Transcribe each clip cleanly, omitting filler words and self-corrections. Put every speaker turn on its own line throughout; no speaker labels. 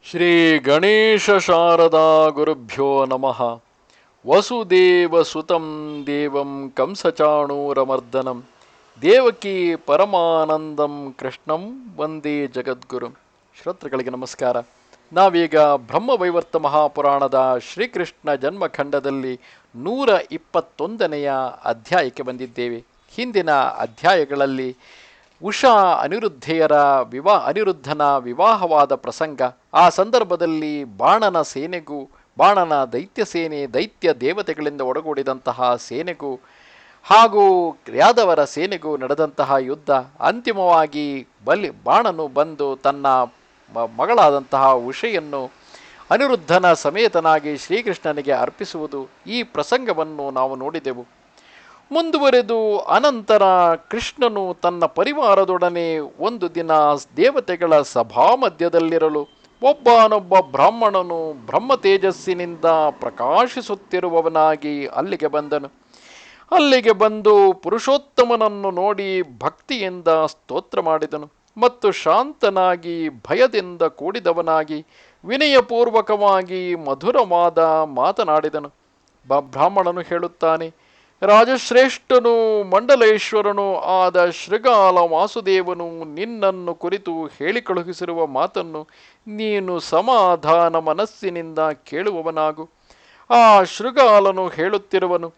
ಶ್ರೀ ಗಣೇಶ ಶಾರದಾ ಗುರುಭ್ಯೋ ನಮಃ. ವಸುದೇವಸುತಂ ದೇವಂ ಕಂಸಚಾಣೂರಮರ್ದನಂ ದೇವಕಿ ಪರಮಾನಂದಂ ಕೃಷ್ಣಂ ವಂದೇ ಜಗದ್ಗುರು. ಶ್ರೋತೃಗಳಿಗೆ ನಮಸ್ಕಾರ. ನಾವೀಗ ಬ್ರಹ್ಮವೈವರ್ತ ಮಹಾಪುರಾಣದ ಶ್ರೀಕೃಷ್ಣ ಜನ್ಮಖಂಡದಲ್ಲಿ 121ನೆಯ ಅಧ್ಯಾಯಕ್ಕೆ ಬಂದಿದ್ದೇವೆ. ಹಿಂದಿನ ಅಧ್ಯಾಯಗಳಲ್ಲಿ ಉಷಾ ಅನಿರುದ್ಧನ ವಿವಾಹವಾದ ಪ್ರಸಂಗ, ಆ ಸಂದರ್ಭದಲ್ಲಿ ಬಾಣನ ದೈತ್ಯ ಸೇನೆ, ದೈತ್ಯ ದೇವತೆಗಳಿಂದ ಒಡಗೂಡಿದಂತಹ ಸೇನೆಗೂ ಹಾಗೂ ಯಾದವರ ಸೇನೆಗೂ ನಡೆದಂತಹ ಯುದ್ಧ, ಅಂತಿಮವಾಗಿ ಬಾಣನು ಬಂದು ತನ್ನ ಮಗಳಾದಂತಹ ಉಷೆಯನ್ನು ಅನಿರುದ್ಧನ ಸಮೇತನಾಗಿ ಶ್ರೀಕೃಷ್ಣನಿಗೆ ಅರ್ಪಿಸುವುದು, ಈ ಪ್ರಸಂಗವನ್ನು ನಾವು ನೋಡಿದೆವು. ಮುಂದುವರೆದು ಅನಂತರ ಕೃಷ್ಣನು ತನ್ನ ಪರಿವಾರದೊಡನೆ ಒಂದು ದಿನ ದೇವತೆಗಳ ಸಭಾಮಧ್ಯದಲ್ಲಿರಲು ಒಬ್ಬನೊಬ್ಬ ಬ್ರಾಹ್ಮಣನು ಬ್ರಹ್ಮ ತೇಜಸ್ಸಿನಿಂದ ಪ್ರಕಾಶಿಸುತ್ತಿರುವವನಾಗಿ ಅಲ್ಲಿಗೆ ಬಂದನು. ಅಲ್ಲಿಗೆ ಬಂದು ಪುರುಷೋತ್ತಮನನ್ನು ನೋಡಿ ಭಕ್ತಿಯಿಂದ ಸ್ತೋತ್ರ ಮಾಡಿದನು ಮತ್ತು ಶಾಂತನಾಗಿ ಭಯದಿಂದ ಕೂಡಿದವನಾಗಿ ವಿನಯಪೂರ್ವಕವಾಗಿ ಮಧುರವಾದ ಮಾತನಾಡಿದನು. ಬ್ರಾಹ್ಮಣನು ಹೇಳುತ್ತಾನೆ, ರಾಜಶ್ರೇಷ್ಠನೂ ಮಂಡಲೇಶ್ವರನೂ ಆದ ಶೃಗಾಲ ವಾಸುದೇವನು ನಿನ್ನನ್ನು ಕುರಿತು ಹೇಳಿ ಕಳುಹಿಸಿರುವ ಮಾತನ್ನು ನೀನು ಸಮಾಧಾನ ಮನಸ್ಸಿನಿಂದ ಕೇಳುವವನಾಗು. ಆ ಶೃಗಾಲನು ಹೇಳುತ್ತಿರುವನು,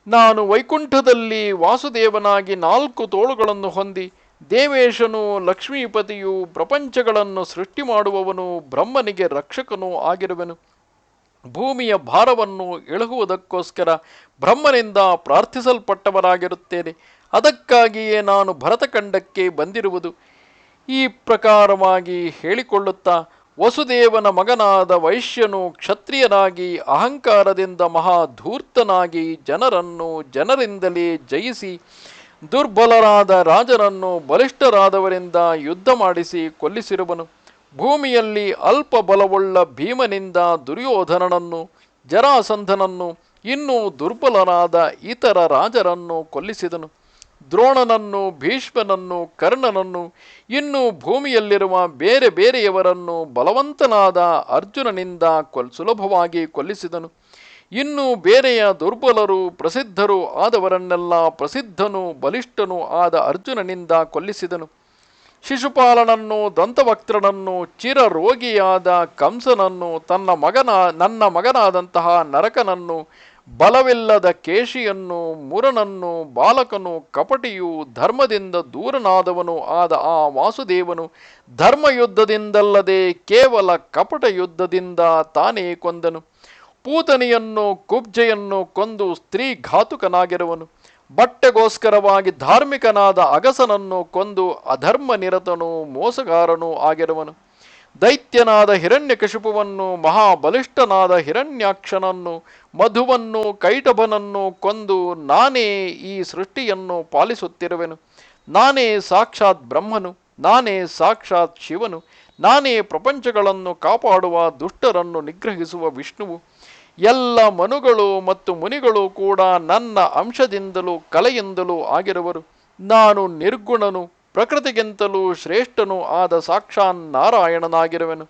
ನಾನು ವೈಕುಂಠದಲ್ಲಿ ವಾಸುದೇವನಾಗಿ 4 ತೋಳುಗಳನ್ನು ಹೊಂದಿ ದೇವೇಶನು, ಲಕ್ಷ್ಮೀಪತಿಯು, ಪ್ರಪಂಚಗಳನ್ನು ಸೃಷ್ಟಿ ಮಾಡುವವನು, ಬ್ರಹ್ಮನಿಗೆ ರಕ್ಷಕನೂ ಆಗಿರುವೆನು. ಭೂಮಿಯ ಭಾರವನ್ನು ಎಳುಹುವುದಕ್ಕೋಸ್ಕರ ಬ್ರಹ್ಮನಿಂದ ಪ್ರಾರ್ಥಿಸಲ್ಪಟ್ಟವರಾಗಿರುತ್ತೇನೆ. ಅದಕ್ಕಾಗಿಯೇ ನಾನು ಭರತಖಂಡಕ್ಕೆ ಬಂದಿರುವುದು. ಈ ಪ್ರಕಾರವಾಗಿ ಹೇಳಿಕೊಳ್ಳುತ್ತಾ ವಸುದೇವನ ಮಗನಾದ ವೈಶ್ಯನು ಕ್ಷತ್ರಿಯನಾಗಿ ಅಹಂಕಾರದಿಂದ ಮಹಾಧೂರ್ತನಾಗಿ ಜನರಿಂದಲೇ ಜಯಿಸಿ ದುರ್ಬಲರಾದ ರಾಜರನ್ನು ಬಲಿಷ್ಠರಾದವರಿಂದ ಯುದ್ಧ ಮಾಡಿಸಿ ಕೊಲ್ಲಿಸಿರುವನು. ಭೂಮಿಯಲ್ಲಿ ಅಲ್ಪ ಬಲವುಳ್ಳ ಭೀಮನಿಂದ ದುರ್ಯೋಧನನನ್ನು, ಜರಾಸಂಧನನ್ನು, ಇನ್ನೂ ದುರ್ಬಲರಾದ ಇತರ ರಾಜರನ್ನು ಕೊಲ್ಲಿಸಿದನು. ದ್ರೋಣನನ್ನು, ಭೀಷ್ಮನನ್ನು, ಕರ್ಣನನ್ನು, ಇನ್ನೂ ಭೂಮಿಯಲ್ಲಿರುವ ಬೇರೆ ಬೇರೆಯವರನ್ನು ಬಲವಂತನಾದ ಅರ್ಜುನನಿಂದ ಸುಲಭವಾಗಿ ಕೊಲ್ಲಿಸಿದನು. ಇನ್ನೂ ಬೇರೆಯ ದುರ್ಬಲರು ಪ್ರಸಿದ್ಧರು ಆದವರನ್ನೆಲ್ಲ ಪ್ರಸಿದ್ಧನೂ ಬಲಿಷ್ಠನೂ ಆದ ಅರ್ಜುನನಿಂದ ಕೊಲ್ಲಿಸಿದನು. ಶಿಶುಪಾಲನನ್ನು, ದಂತವಕ್ತ್ರನನ್ನು, ಚಿರರೋಗಿಯಾದ ಕಂಸನನ್ನು, ನನ್ನ ಮಗನಾದಂತಹ ನರಕನನ್ನು, ಬಲವಿಲ್ಲದ ಕೇಶಿಯನ್ನು, ಮುರನನ್ನು, ಬಾಲಕನು, ಕಪಟಿಯು, ಧರ್ಮದಿಂದ ದೂರನಾದವನು ಆದ ಆ ವಾಸುದೇವನು ಧರ್ಮಯುದ್ಧದಿಂದಲ್ಲದೆ ಕೇವಲ ಕಪಟ ಯುದ್ಧದಿಂದ ತಾನೇ ಕೊಂದನು. ಪೂತನಿಯನ್ನು, ಕುಬ್ಜೆಯನ್ನು ಕೊಂದು ಸ್ತ್ರೀ ಘಾತುಕನಾಗಿರುವನು. ಬಟ್ಟೆಗೋಸ್ಕರವಾಗಿ ಧಾರ್ಮಿಕನಾದ ಅಗಸನನ್ನು ಕೊಂದು ಅಧರ್ಮ ನಿರತನೂ ಮೋಸಗಾರನೂ ಆಗಿರುವನು. ದೈತ್ಯನಾದ ಹಿರಣ್ಯಕಶಿಪುವನ್ನು, ಮಹಾಬಲಿಷ್ಠನಾದ ಹಿರಣ್ಯಾಕ್ಷನನ್ನು, ಮಧುವನ್ನು, ಕೈಟಭನನ್ನು ಕೊಂದು ನಾನೇ ಈ ಸೃಷ್ಟಿಯನ್ನು ಪಾಲಿಸುತ್ತಿರುವೆನು. ನಾನೇ ಸಾಕ್ಷಾತ್ ಬ್ರಹ್ಮನು, ನಾನೇ ಸಾಕ್ಷಾತ್ ಶಿವನು, ನಾನೇ ಪ್ರಪಂಚಗಳನ್ನು ಕಾಪಾಡುವ ದುಷ್ಟರನ್ನು ನಿಗ್ರಹಿಸುವ ವಿಷ್ಣುವು. ಎಲ್ಲ ಮನುಗಳು ಮತ್ತು ಮುನಿಗಳು ಕೂಡ ನನ್ನ ಅಂಶದಿಂದಲೂ ಕಲೆಯಿಂದಲೂ ಆಗಿರುವರು. ನಾನು ನಿರ್ಗುಣನು, ಪ್ರಕೃತಿಗಿಂತಲೂ ಶ್ರೇಷ್ಠನೂ ಆದ ಸಾಕ್ಷಾತ್ ನಾರಾಯಣನಾಗಿರುವೆನು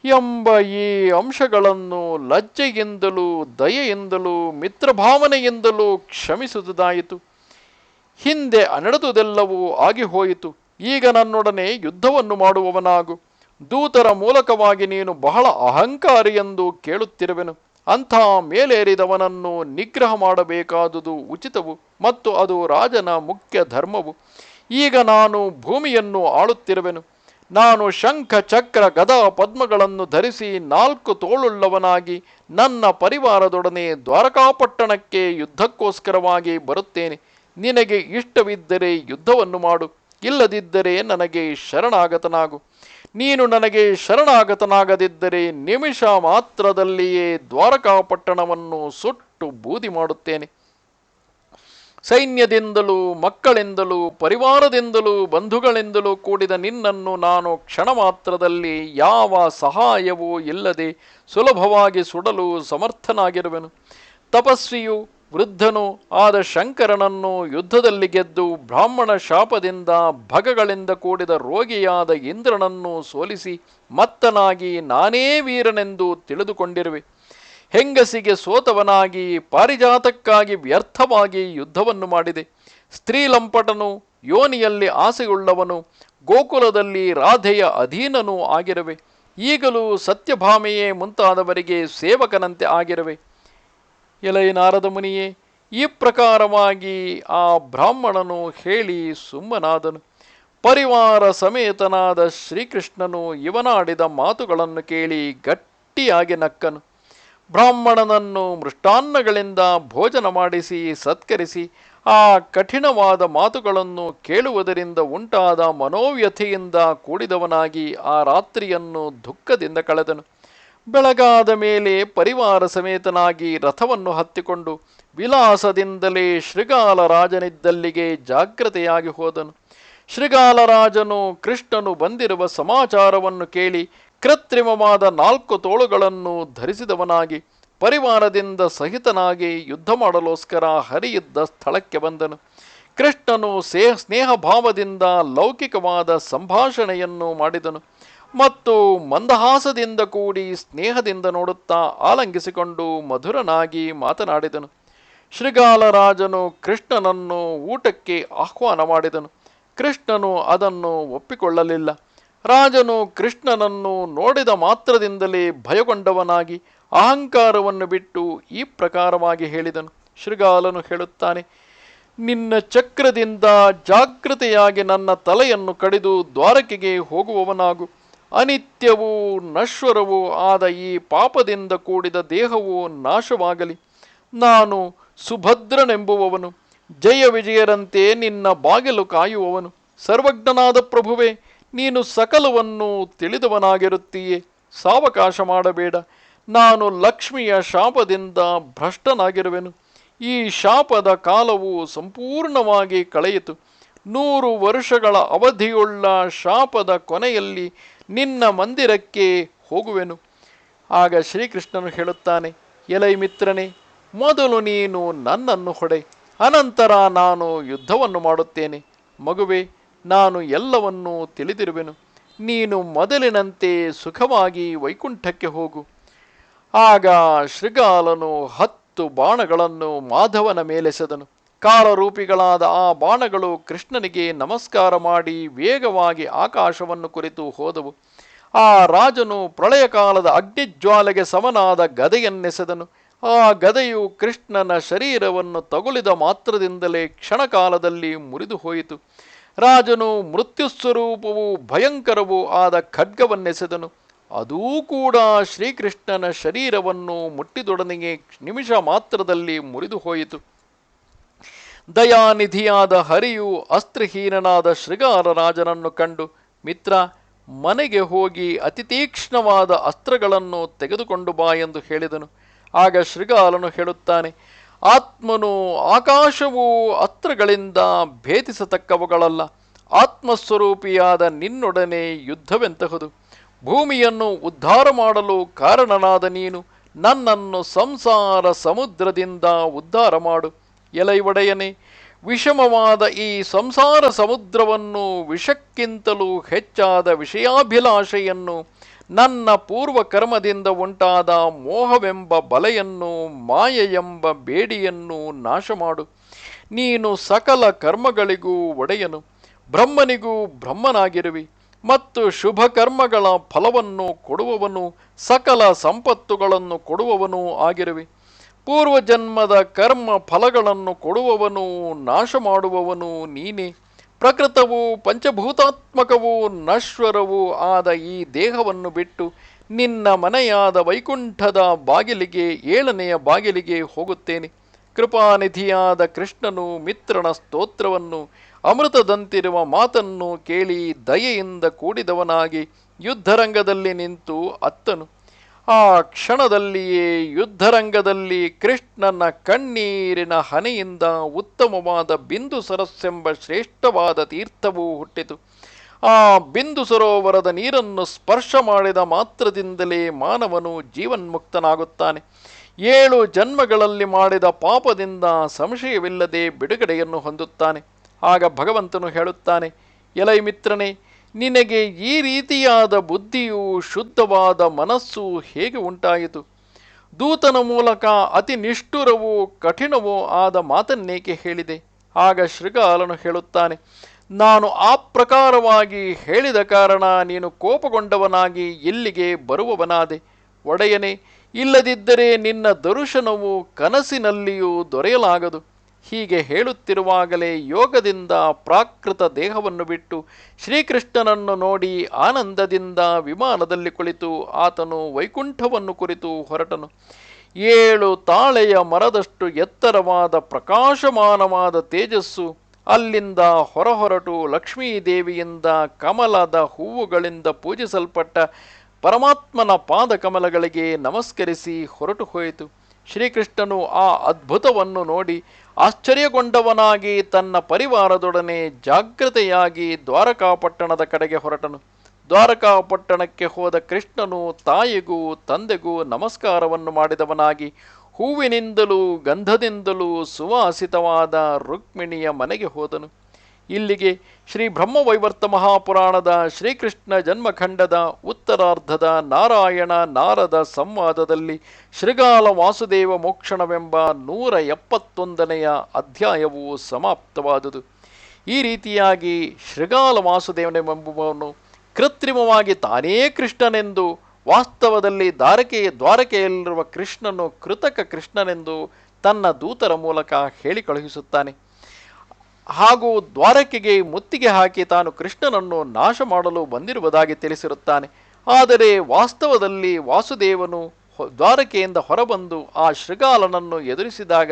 ಎಂಬ ಈ ಅಂಶಗಳನ್ನು ಲಜ್ಜೆಯಿಂದಲೂ ದಯೆಯಿಂದಲೂ ಮಿತ್ರಭಾವನೆಯಿಂದಲೂ ಕ್ಷಮಿಸುವುದಾಯಿತು. ಹಿಂದೆ ನಡೆದುದೆಲ್ಲವೂ ಆಗಿ ಹೋಯಿತು. ಈಗ ನನ್ನೊಡನೆ ಯುದ್ಧವನ್ನು ಮಾಡುವವನಾಗು. ದೂತರ ಮೂಲಕವಾಗಿ ನೀನು ಬಹಳ ಅಹಂಕಾರಿ ಎಂದು ಕೇಳುತ್ತಿರುವೆನು. ಅಂಥ ಮೇಲೇರಿದವನನ್ನು ನಿಗ್ರಹ ಮಾಡಬೇಕಾದುದು ಉಚಿತವು ಮತ್ತು ಅದು ರಾಜನ ಮುಖ್ಯ ಧರ್ಮವು. ಈಗ ನಾನು ಭೂಮಿಯನ್ನು ಆಳುತ್ತಿರುವೆನು. ನಾನು ಶಂಖ, ಚಕ್ರ, ಗದಾ, ಪದ್ಮಗಳನ್ನು ಧರಿಸಿ 4 ತೋಳುಳ್ಳವನಾಗಿ ನನ್ನ ಪರಿವಾರದೊಡನೆ ದ್ವಾರಕಾಪಟ್ಟಣಕ್ಕೆ ಯುದ್ಧಕ್ಕೋಸ್ಕರವಾಗಿ ಬರುತ್ತೇನೆ. ನಿನಗೆ ಇಷ್ಟವಿದ್ದರೆ ಯುದ್ಧವನ್ನು ಮಾಡು, ಇಲ್ಲದಿದ್ದರೆ ನನಗೆ ಶರಣಾಗತನಾಗು. ನೀನು ನನಗೆ ಶರಣಾಗತನಾಗದಿದ್ದರೆ ನಿಮಿಷ ಮಾತ್ರದಲ್ಲಿಯೇ ದ್ವಾರಕಾಪಟ್ಟಣವನ್ನು ಸುಟ್ಟು ಬೂದಿ ಮಾಡುತ್ತೇನೆ. ಸೈನ್ಯದಿಂದಲೂ, ಮಕ್ಕಳಿಂದಲೂ, ಪರಿವಾರದಿಂದಲೂ, ಬಂಧುಗಳಿಂದಲೂ ಕೂಡಿದ ನಿನ್ನನ್ನು ನಾನು ಕ್ಷಣ ಮಾತ್ರದಲ್ಲಿ ಯಾವ ಸಹಾಯವೂ ಇಲ್ಲದೆ ಸುಲಭವಾಗಿ ಸುಡಲು ಸಮರ್ಥನಾಗಿರುವೆನು. ತಪಸ್ವಿಯು, ವೃದ್ಧನು ಆದ ಶಂಕರನನ್ನು ಯುದ್ಧದಲ್ಲಿ ಗೆದ್ದು ಬ್ರಾಹ್ಮಣ ಶಾಪದಿಂದ ಭಗಗಳಿಂದ ಕೂಡಿದ ರೋಗಿಯಾದ ಇಂದ್ರನನ್ನು ಸೋಲಿಸಿ ಮತ್ತನಾಗಿ ನಾನೇ ವೀರನೆಂದು ತಿಳಿದುಕೊಂಡಿರುವೆ. ಹೆಂಗಸಿಗೆ ಸೋತವನಾಗಿ ಪಾರಿಜಾತಕ್ಕಾಗಿ ವ್ಯರ್ಥವಾಗಿ ಯುದ್ಧವನ್ನು ಮಾಡಿದೆ. ಸ್ತ್ರೀಲಂಪಟನು, ಯೋನಿಯಲ್ಲಿ ಆಸೆಯುಳ್ಳವನು, ಗೋಕುಲದಲ್ಲಿ ರಾಧೆಯ ಅಧೀನನೂ ಆಗಿರುವೆ. ಈಗಲೂ ಸತ್ಯಭಾಮೆಯೇ ಮುಂತಾದವರಿಗೆ ಸೇವಕನಂತೆ ಆಗಿರುವೆ. ಎಲೈ ನಾರದ ಮುನಿಯೇ, ಈ ಪ್ರಕಾರವಾಗಿ ಆ ಬ್ರಾಹ್ಮಣನು ಹೇಳಿ ಸುಮ್ಮನಾದನು. ಪರಿವಾರ ಸಮೇತನಾದ ಶ್ರೀಕೃಷ್ಣನು ಇವನಾಡಿದ ಮಾತುಗಳನ್ನು ಕೇಳಿ ಗಟ್ಟಿಯಾಗಿ ನಕ್ಕನು. ಬ್ರಾಹ್ಮಣನನ್ನು ಮೃಷ್ಟಾನ್ನಗಳಿಂದ ಭೋಜನ ಮಾಡಿಸಿ ಸತ್ಕರಿಸಿ ಆ ಕಠಿಣವಾದ ಮಾತುಗಳನ್ನು ಕೇಳುವುದರಿಂದ ಉಂಟಾದ ಮನೋವ್ಯಥೆಯಿಂದ ಕೂಡಿದವನಾಗಿ ಆ ರಾತ್ರಿಯನ್ನು ದುಃಖದಿಂದ ಕಳೆದನು. ಬೆಳಗಾದ ಮೇಲೆ ಪರಿವಾರ ಸಮೇತನಾಗಿ ರಥವನ್ನು ಹತ್ತಿಕೊಂಡು ವಿಲಾಸದಿಂದಲೇ ಶೃಗಾಲ ರಾಜನಿದ್ದಲ್ಲಿಗೆ ಜಾಗ್ರತೆಯಾಗಿ ಹೋದನು. ಶೃಗಾಲ ರಾಜನು ಕೃಷ್ಣನು ಬಂದಿರುವ ಸಮಾಚಾರವನ್ನು ಕೇಳಿ ಕೃತ್ರಿಮವಾದ 4 ತೋಳುಗಳನ್ನು ಧರಿಸಿದವನಾಗಿ ಪರಿವಾರದಿಂದ ಸಹಿತನಾಗಿ ಯುದ್ಧ ಮಾಡಲೋಸ್ಕರ ಹರಿಯಿದ್ದ ಸ್ಥಳಕ್ಕೆ ಬಂದನು. ಕೃಷ್ಣನು ಸ್ನೇಹಭಾವದಿಂದ ಲೌಕಿಕವಾದ ಸಂಭಾಷಣೆಯನ್ನು ಮಾಡಿದನು ಮತ್ತು ಮಂದಹಾಸದಿಂದ ಕೂಡಿ ಸ್ನೇಹದಿಂದ ನೋಡುತ್ತಾ ಆಲಂಗಿಸಿಕೊಂಡು ಮಧುರನಾಗಿ ಮಾತನಾಡಿದನು. ಶೃಗಾಲ ರಾಜನು ಕೃಷ್ಣನನ್ನು ಊಟಕ್ಕೆ ಆಹ್ವಾನ ಮಾಡಿದನು. ಕೃಷ್ಣನು ಅದನ್ನು ಒಪ್ಪಿಕೊಳ್ಳಲಿಲ್ಲ. ರಾಜನು ಕೃಷ್ಣನನ್ನು ನೋಡಿದ ಮಾತ್ರದಿಂದಲೇ ಭಯಗೊಂಡವನಾಗಿ ಅಹಂಕಾರವನ್ನು ಬಿಟ್ಟು ಈ ಪ್ರಕಾರವಾಗಿ ಹೇಳಿದನು. ಶೃಗಾಲನು ಹೇಳುತ್ತಾನೆ, ನಿನ್ನ ಚಕ್ರದಿಂದ ಜಾಗೃತೆಯಾಗಿ ನನ್ನ ತಲೆಯನ್ನು ಕಡಿದು ದ್ವಾರಕೆಗೆ ಹೋಗುವವನಾಗು. ಅನಿತ್ಯವೂ ನಶ್ವರವೂ ಆದ ಈ ಪಾಪದಿಂದ ಕೂಡಿದ ದೇಹವು ನಾಶವಾಗಲಿ. ನಾನು ಸುಭದ್ರನೆಂಬುವವನು, ಜಯ ವಿಜಯರಂತೆ ನಿನ್ನ ಬಾಗಿಲು ಕಾಯುವವನು. ಸರ್ವಜ್ಞನಾದ ಪ್ರಭುವೇ, ನೀನು ಸಕಲವನ್ನು ತಿಳಿದವನಾಗಿರುತ್ತೀಯೇ. ಸಾವಕಾಶ ಮಾಡಬೇಡ. ನಾನು ಲಕ್ಷ್ಮಿಯ ಶಾಪದಿಂದ ಭ್ರಷ್ಟನಾಗಿರುವೆನು. ಈ ಶಾಪದ ಕಾಲವು ಸಂಪೂರ್ಣವಾಗಿ ಕಳೆಯಿತು. 100 ವರ್ಷಗಳ ಅವಧಿಯುಳ್ಳ ಶಾಪದ ಕೊನೆಯಲ್ಲಿ ನಿನ್ನ ಮಂದಿರಕ್ಕೆ ಹೋಗುವೆನು. ಆಗ ಶ್ರೀಕೃಷ್ಣನು ಹೇಳುತ್ತಾನೆ, ಎಲೈ ಮಿತ್ರನೇ, ಮೊದಲು ನೀನು ನನ್ನನ್ನು ಹೊಡೆ, ಅನಂತರ ನಾನು ಯುದ್ಧವನ್ನು ಮಾಡುತ್ತೇನೆ. ಮಗುವೆ, ನಾನು ಎಲ್ಲವನ್ನೂ ತಿಳಿದಿರುವೆನು. ನೀನು ಮೊದಲಿನಂತೆ ಸುಖವಾಗಿ ವೈಕುಂಠಕ್ಕೆ ಹೋಗು. ಆಗ ಶೃಗಾಲನು 10 ಬಾಣಗಳನ್ನು ಮಾಧವನ ಮೇಲೆಸೆದನು. ಕಾಲರೂಪಿಗಳಾದ ಆ ಬಾಣಗಳು ಕೃಷ್ಣನಿಗೆ ನಮಸ್ಕಾರ ಮಾಡಿ ವೇಗವಾಗಿ ಆಕಾಶವನ್ನು ಕುರಿತು ಹೋದವು. ಆ ರಾಜನು ಪ್ರಳಯ ಕಾಲದ ಅಗ್ನಿಜ್ವಾಲೆಗೆ ಸಮನಾದ ಗದೆಯನ್ನೆಸೆದನು. ಆ ಗದೆಯು ಕೃಷ್ಣನ ಶರೀರವನ್ನು ತಗುಲಿದ ಮಾತ್ರದಿಂದಲೇ ಕ್ಷಣಕಾಲದಲ್ಲಿ ಮುರಿದು ಹೋಯಿತು. ರಾಜನು ಮೃತ್ಯುಸ್ವರೂಪವೂ ಭಯಂಕರವೂ ಆದ ಖಡ್ಗವನ್ನೆಸೆದನು. ಅದೂ ಕೂಡ ಶ್ರೀಕೃಷ್ಣನ ಶರೀರವನ್ನು ಮುಟ್ಟಿದೊಡನೆಗೆ ನಿಮಿಷ ಮಾತ್ರದಲ್ಲಿ ಮುರಿದು ಹೋಯಿತು. ದಯಾನಿಧಿಯಾದ ಹರಿಯು ಅಸ್ತ್ರಹೀನನಾದ ಶೃಗಾಲ ರಾಜನನ್ನು ಕಂಡು, ಮಿತ್ರ, ಮನೆಗೆ ಹೋಗಿ ಅತಿ ತೀಕ್ಷ್ಣವಾದ ಅಸ್ತ್ರಗಳನ್ನು ತೆಗೆದುಕೊಂಡು ಬಾ ಎಂದು ಹೇಳಿದನು. ಆಗ ಶೃಗಾಲನು ಹೇಳುತ್ತಾನೆ, ಆತ್ಮನು ಆಕಾಶವೂ ಅಸ್ತ್ರಗಳಿಂದ ಭೇದಿಸತಕ್ಕವುಗಳಲ್ಲ. ಆತ್ಮಸ್ವರೂಪಿಯಾದ ನಿನ್ನೊಡನೆ ಯುದ್ಧವೆಂತಹುದು. ಭೂಮಿಯನ್ನು ಉದ್ಧಾರ ಮಾಡಲು ಕಾರಣನಾದ ನೀನು ನನ್ನನ್ನು ಸಂಸಾರ ಸಮುದ್ರದಿಂದ ಉದ್ಧಾರ ಮಾಡು. ಎಲೈ ಒಡೆಯನೇ, ವಿಷಮವಾದ ಈ ಸಂಸಾರ ಸಮುದ್ರವನ್ನು, ವಿಷಕ್ಕಿಂತಲೂ ಹೆಚ್ಚಾದ ವಿಷಯಾಭಿಲಾಷೆಯನ್ನು, ನನ್ನ ಪೂರ್ವಕರ್ಮದಿಂದ ಉಂಟಾದ ಮೋಹವೆಂಬ ಬಲೆಯನ್ನು, ಮಾಯೆಯೆಂಬ ಬೇಡಿಯನ್ನು ನಾಶ ಮಾಡು. ನೀನು ಸಕಲ ಕರ್ಮಗಳಿಗೂ ಒಡೆಯನು, ಬ್ರಹ್ಮನಿಗೂ ಬ್ರಹ್ಮನಾಗಿರುವಿ ಮತ್ತು ಶುಭ ಕರ್ಮಗಳ ಫಲವನ್ನು ಕೊಡುವವನು, ಸಕಲ ಸಂಪತ್ತುಗಳನ್ನು ಕೊಡುವವನೂ ಆಗಿರುವಿ. ಪೂರ್ವಜನ್ಮದ ಕರ್ಮ ಫಲಗಳನ್ನು ಕೊಡುವವನು, ನಾಶ ಮಾಡುವವನು ನೀನೇ. ಪ್ರಕೃತವೂ ಪಂಚಭೂತಾತ್ಮಕವೂ ನಶ್ವರವೂ ಆದ ಈ ದೇಹವನ್ನು ಬಿಟ್ಟು ನಿನ್ನ ಮನೆಯಾದ ವೈಕುಂಠದ ಬಾಗಿಲಿಗೆ, 7ನೆಯ ಬಾಗಿಲಿಗೆ ಹೋಗುತ್ತೇನೆ. ಕೃಪಾನಿಧಿಯಾದ ಕೃಷ್ಣನು ಮಿತ್ರನ ಸ್ತೋತ್ರವನ್ನು, ಅಮೃತದಂತಿರುವ ಮಾತನ್ನು ಕೇಳಿ ದಯೆಯಿಂದ ಕೂಡಿದವನಾಗಿ ಯುದ್ಧರಂಗದಲ್ಲಿ ನಿಂತು ಅತ್ತನು. ಆ ಕ್ಷಣದಲ್ಲಿಯೇ ಯುದ್ಧರಂಗದಲ್ಲಿ ಕೃಷ್ಣನ ಕಣ್ಣೀರಿನ ಹನಿಯಿಂದ ಉತ್ತಮವಾದ ಬಿಂದು ಸರಸ್ಸೆಂಬ ಶ್ರೇಷ್ಠವಾದ ತೀರ್ಥವೂ ಹುಟ್ಟಿತು. ಆ ಬಿಂದು ಸರೋವರದ ನೀರನ್ನು ಸ್ಪರ್ಶ ಮಾಡಿದ ಮಾತ್ರದಿಂದಲೇ ಮಾನವನು ಜೀವನ್ಮುಕ್ತನಾಗುತ್ತಾನೆ. 7 ಜನ್ಮಗಳಲ್ಲಿ ಮಾಡಿದ ಪಾಪದಿಂದ ಸಂಶಯವಿಲ್ಲದೆ ಬಿಡುಗಡೆಯನ್ನು ಹೊಂದುತ್ತಾನೆ. ಆಗ ಭಗವಂತನು ಹೇಳುತ್ತಾನೆ, ಎಲೈ ಮಿತ್ರನೇ, ನಿನಗೆ ಈ ರೀತಿಯಾದ ಬುದ್ಧಿಯೂ ಶುದ್ಧವಾದ ಮನಸ್ಸು ಹೇಗೆ ಉಂಟಾಯಿತು? ದೂತನ ಮೂಲಕ ಅತಿ ನಿಷ್ಠುರವೂ ಕಠಿಣವೂ ಆದ ಮಾತನ್ನೇಕೆ ಹೇಳಿದೆ? ಆಗ ಶೃಗಾಲನು ಹೇಳುತ್ತಾನೆ, ನಾನು ಆ ಪ್ರಕಾರವಾಗಿ ಹೇಳಿದ ಕಾರಣ ನೀನು ಕೋಪಗೊಂಡವನಾಗಿ ಇಲ್ಲಿಗೆ ಬರುವವನಾದೆ. ಒಡೆಯನೇ, ಇಲ್ಲದಿದ್ದರೆ ನಿನ್ನ ದರ್ಶನವು ಕನಸಿನಲ್ಲಿಯೂ ದೊರೆಯಲಾಗದು. ಹೀಗೆ ಹೇಳುತ್ತಿರುವಾಗಲೇ ಯೋಗದಿಂದ ಪ್ರಾಕೃತ ದೇಹವನ್ನು ಬಿಟ್ಟು ಶ್ರೀಕೃಷ್ಣನನ್ನು ನೋಡಿ ಆನಂದದಿಂದ ವಿಮಾನದಲ್ಲಿ ಕುಳಿತು ಆತನು ವೈಕುಂಠವನ್ನು ಕುರಿತು ಹೊರಟನು. 7 ತಾಳೆಯ ಮರದಷ್ಟು ಎತ್ತರವಾದ ಪ್ರಕಾಶಮಾನವಾದ ತೇಜಸ್ಸು ಅಲ್ಲಿಂದ ಹೊರಹೊರಟು ಲಕ್ಷ್ಮೀದೇವಿಯಿಂದ ಕಮಲದ ಹೂವುಗಳಿಂದ ಪೂಜಿಸಲ್ಪಟ್ಟ ಪರಮಾತ್ಮನ ಪಾದಕಮಲಗಳಿಗೆ ನಮಸ್ಕರಿಸಿ ಹೊರಟು ಹೋಯಿತು. ಶ್ರೀಕೃಷ್ಣನು ಆ ಅದ್ಭುತವನ್ನು ನೋಡಿ ಆಶ್ಚರ್ಯಗೊಂಡವನಾಗಿ ತನ್ನ ಪರಿವಾರದೊಡನೆ ಜಾಗ್ರತೆಯಾಗಿ ದ್ವಾರಕಾಪಟ್ಟಣದ ಕಡೆಗೆ ಹೊರಟನು. ದ್ವಾರಕಾಪಟ್ಟಣಕ್ಕೆ ಹೋದ ಕೃಷ್ಣನು ತಾಯಿಗೂ ತಂದೆಗೂ ನಮಸ್ಕಾರವನ್ನು ಮಾಡಿದವನಾಗಿ ಹೂವಿನಿಂದಲೂ ಗಂಧದಿಂದಲೂ ಸುವಾಸಿತವಾದ ರುಕ್ಮಿಣಿಯ ಮನೆಗೆ ಹೋದನು. ಇಲ್ಲಿಗೆ ಶ್ರೀ ಬ್ರಹ್ಮವೈವರ್ತ ಮಹಾಪುರಾಣದ ಶ್ರೀಕೃಷ್ಣ ಜನ್ಮಖಂಡದ ಉತ್ತರಾರ್ಧದ ನಾರಾಯಣ ನಾರದ ಸಂವಾದದಲ್ಲಿ ಶೃಗಾಲ ವಾಸುದೇವ ಮೋಕ್ಷಣವೆಂಬ 171ನೆಯ ಅಧ್ಯಾಯವು ಸಮಾಪ್ತವಾದುದು. ಈ ರೀತಿಯಾಗಿ ಶೃಗಾಲ ವಾಸುದೇವನೆಂಬುವನು ಕೃತ್ರಿಮವಾಗಿ ತಾನೇ ಕೃಷ್ಣನೆಂದು, ವಾಸ್ತವದಲ್ಲಿ ದ್ವಾರಕೆಯಲ್ಲಿರುವ ಕೃಷ್ಣನು ಕೃತಕ ಕೃಷ್ಣನೆಂದು ತನ್ನ ದೂತರ ಮೂಲಕ ಹೇಳಿ ಕಳುಹಿಸುತ್ತಾನೆ. ಹಾಗೂ ದ್ವಾರಕೆಗೆ ಮುತ್ತಿಗೆ ಹಾಕಿ ತಾನು ಕೃಷ್ಣನನ್ನು ನಾಶ ಮಾಡಲು ಬಂದಿರುವುದಾಗಿ ತಿಳಿಸಿರುತ್ತಾನೆ. ಆದರೆ ವಾಸ್ತವದಲ್ಲಿ ವಾಸುದೇವನು ದ್ವಾರಕೆಯಿಂದ ಹೊರಬಂದು ಆ ಶೃಗಾಲನನ್ನು ಎದುರಿಸಿದಾಗ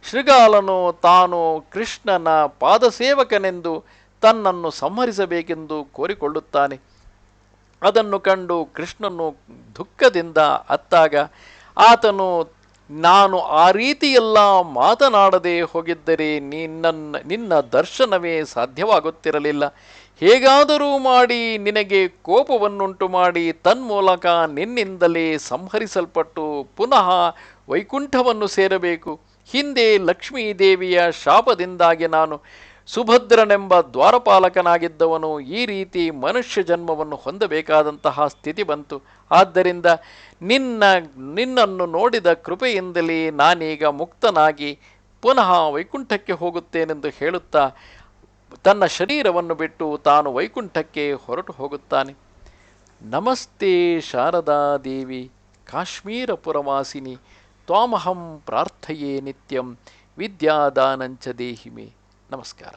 ಶೃಗಾಲನು ತಾನು ಕೃಷ್ಣನ ಪಾದಸೇವಕನೆಂದು ತನ್ನನ್ನು ಸಂಹರಿಸಬೇಕೆಂದು ಕೋರಿಕೊಳ್ಳುತ್ತಾನೆ. ಅದನ್ನು ಕಂಡು ಕೃಷ್ಣನು ದುಃಖದಿಂದ ಅತ್ತಾಗ ಆತನು, ನಾನು ಆ ರೀತಿಯೆಲ್ಲ ಮಾತನಾಡದೆ ಹೋಗಿದ್ದರೆ ನಿನ್ನ ದರ್ಶನವೇ ಸಾಧ್ಯವಾಗುತ್ತಿರಲಿಲ್ಲ. ಹೇಗಾದರೂ ಮಾಡಿ ನಿನಗೆ ಕೋಪವನ್ನುಂಟು ಮಾಡಿ ತನ್ಮೂಲಕ ನಿನ್ನಿಂದಲೇ ಸಂಹರಿಸಲ್ಪಟ್ಟು ಪುನಃ ವೈಕುಂಠವನ್ನು ಸೇರಬೇಕು. ಹಿಂದೆ ಲಕ್ಷ್ಮೀದೇವಿಯ ಶಾಪದಿಂದಾಗಿ ನಾನು ಸುಭದ್ರನೆಂಬ ದ್ವಾರಪಾಲಕನಾಗಿದ್ದವನು ಈ ರೀತಿ ಮನುಷ್ಯ ಜನ್ಮವನ್ನು ಹೊಂದಬೇಕಾದಂತಹ ಸ್ಥಿತಿ ಬಂತು. ಆದ್ದರಿಂದ ನಿನ್ನನ್ನು ನೋಡಿದ ಕೃಪೆಯಿಂದಲೇ ನಾನೀಗ ಮುಕ್ತನಾಗಿ ಪುನಃ ವೈಕುಂಠಕ್ಕೆ ಹೋಗುತ್ತೇನೆಂದು ಹೇಳುತ್ತಾ ತನ್ನ ಶರೀರವನ್ನು ಬಿಟ್ಟು ತಾನು ವೈಕುಂಠಕ್ಕೆ ಹೊರಟು ಹೋಗುತ್ತಾನೆ. ನಮಸ್ತೆ ಶಾರದಾ ದೇವಿ ಕಾಶ್ಮೀರಪುರವಾಸಿನಿ ತ್ವಾಮಹಂ ಪ್ರಾರ್ಥಯೇ ನಿತ್ಯಂ ವಿದ್ಯಾದಾನಂಚ ದೇಹಿಮೆ. ನಮಸ್ಕಾರ.